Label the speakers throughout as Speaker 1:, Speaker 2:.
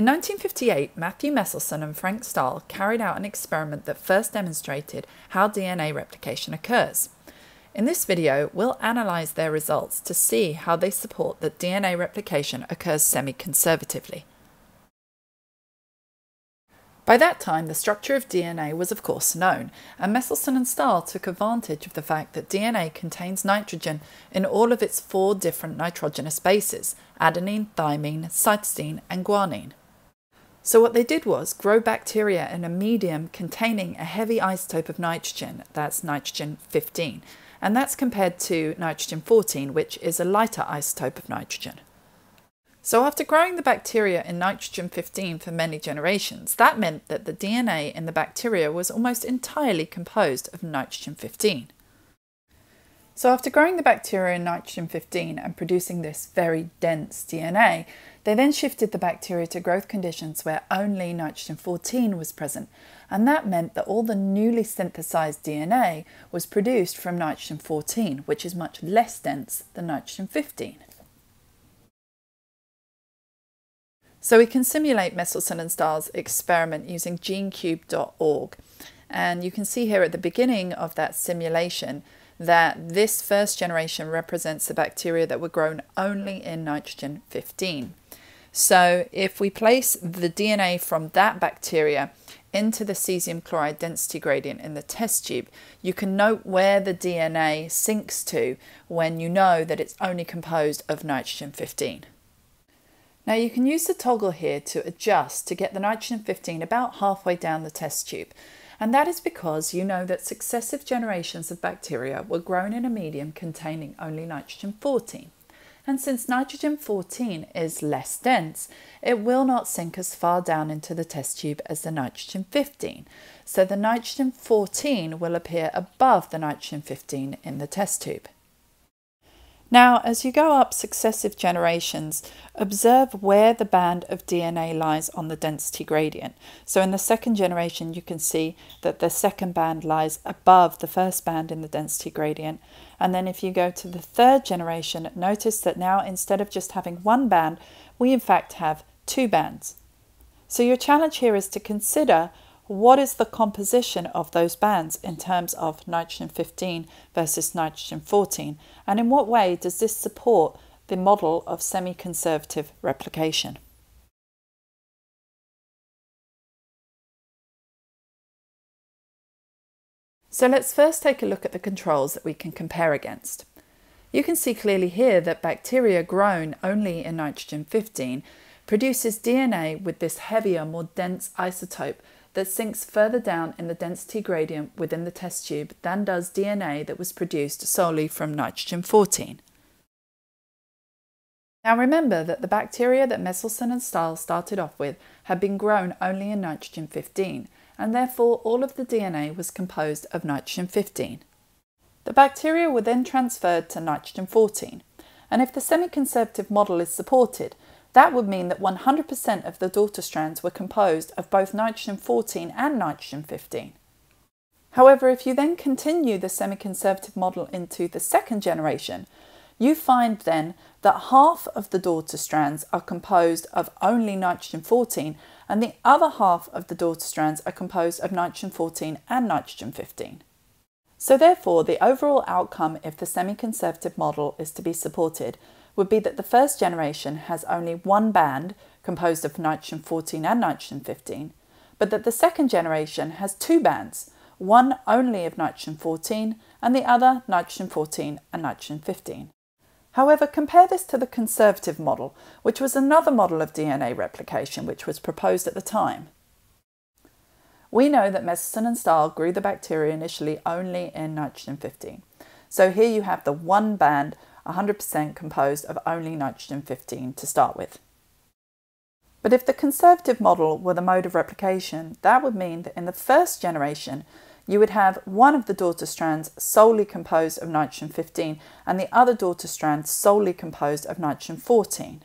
Speaker 1: In 1958, Matthew Messelson and Frank Stahl carried out an experiment that first demonstrated how DNA replication occurs. In this video, we'll analyse their results to see how they support that DNA replication occurs semi-conservatively. By that time, the structure of DNA was of course known, and Messelson and Stahl took advantage of the fact that DNA contains nitrogen in all of its 4 different nitrogenous bases: adenine, thymine, cytosine, and guanine. So what they did was grow bacteria in a medium containing a heavy isotope of nitrogen, that's nitrogen 15, and that's compared to nitrogen 14, which is a lighter isotope of nitrogen. So after growing the bacteria in nitrogen 15 for many generations, that meant that the DNA in the bacteria was almost entirely composed of nitrogen 15. So after growing the bacteria in nitrogen 15 and producing this very dense DNA, they then shifted the bacteria to growth conditions where only nitrogen 14 was present, and that meant that all the newly synthesized DNA was produced from nitrogen 14, which is much less dense than nitrogen 15. So we can simulate Messelson and Stahl's experiment using genecube.org, and you can see here at the beginning of that simulation that this first generation represents the bacteria that were grown only in nitrogen 15. So if we place the DNA from that bacteria into the cesium chloride density gradient in the test tube, you can note where the DNA sinks to when you know that it's only composed of nitrogen 15. Now you can use the toggle here to adjust to get the nitrogen 15 about halfway down the test tube, and that is because you know that successive generations of bacteria were grown in a medium containing only nitrogen 14. And since nitrogen 14 is less dense, it will not sink as far down into the test tube as the nitrogen 15. So the nitrogen 14 will appear above the nitrogen 15 in the test tube. Now, as you go up successive generations, observe where the band of DNA lies on the density gradient. So in the second generation, you can see that the second band lies above the first band in the density gradient. And then if you go to the third generation, notice that now instead of just having one band, we in fact have 2 bands. So your challenge here is to consider what is the composition of those bands in terms of nitrogen 15 versus nitrogen 14, and in what way does this support the model of semi-conservative replication? So let's first take a look at the controls that we can compare against. You can see clearly here that bacteria grown only in nitrogen 15 produces DNA with this heavier, more dense isotope that sinks further down in the density gradient within the test tube than does DNA that was produced solely from nitrogen 14. Now remember that the bacteria that Messelson and Stahl started off with had been grown only in nitrogen 15, and therefore all of the DNA was composed of nitrogen 15. The bacteria were then transferred to nitrogen 14, and if the semi-conservative model is supported, that would mean that 100% of the daughter strands were composed of both nitrogen 14 and nitrogen 15. However, if you then continue the semi-conservative model into the second generation, you find then that half of the daughter strands are composed of only nitrogen 14 and the other half of the daughter strands are composed of nitrogen 14 and nitrogen 15. So therefore, the overall outcome if the semi-conservative model is to be supported would be that the first generation has only one band composed of nitrogen 14 and nitrogen 15, but that the second generation has 2 bands, one only of nitrogen 14 and the other nitrogen 14 and nitrogen 15. However, compare this to the conservative model, which was another model of DNA replication which was proposed at the time. We know that Messelson and Stahl grew the bacteria initially only in nitrogen 15. So here you have the one band 100% composed of only nitrogen 15 to start with. But if the conservative model were the mode of replication, that would mean that in the first generation you would have one of the daughter strands solely composed of nitrogen 15 and the other daughter strand solely composed of nitrogen 14.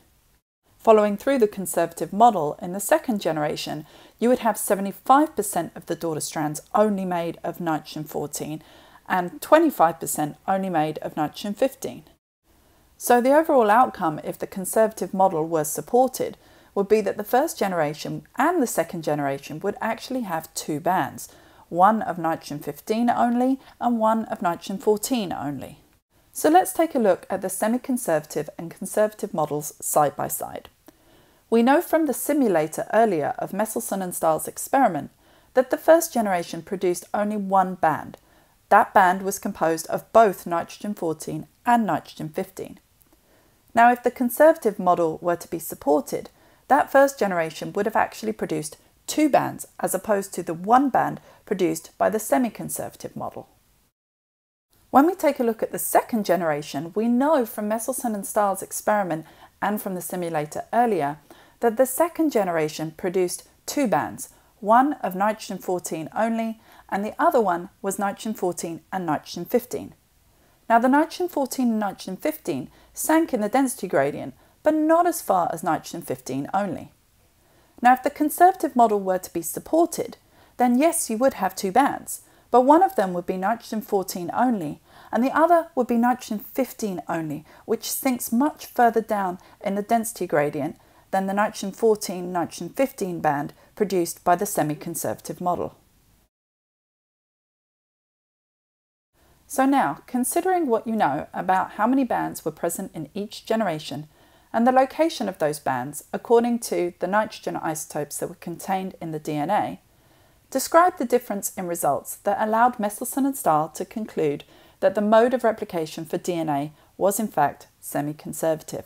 Speaker 1: Following through the conservative model, in the second generation you would have 75% of the daughter strands only made of nitrogen 14 and 25% only made of nitrogen 15. So the overall outcome, if the conservative model was supported, would be that the first generation and the second generation would actually have two bands, one of nitrogen-15 only and one of nitrogen-14 only. So let's take a look at the semi-conservative and conservative models side by side. We know from the simulator earlier of Messelson and Stahl's experiment that the first generation produced only one band. That band was composed of both nitrogen-14 and nitrogen-15. Now, if the conservative model were to be supported, that first generation would have actually produced two bands as opposed to the one band produced by the semi-conservative model. When we take a look at the second generation, we know from Messelson and Stahl's experiment and from the simulator earlier that the second generation produced two bands, one of nitrogen-14 only and the other one was nitrogen-14 and nitrogen-15. Now the nitrogen-14 and nitrogen-15 sank in the density gradient, but not as far as nitrogen-15 only. Now if the conservative model were to be supported, then yes, you would have two bands, but one of them would be nitrogen-14 only and the other would be nitrogen-15 only, which sinks much further down in the density gradient than the nitrogen-14-nitrogen-15 band produced by the semi-conservative model. So now, considering what you know about how many bands were present in each generation and the location of those bands according to the nitrogen isotopes that were contained in the DNA, describe the difference in results that allowed Messelson and Stahl to conclude that the mode of replication for DNA was in fact semi-conservative.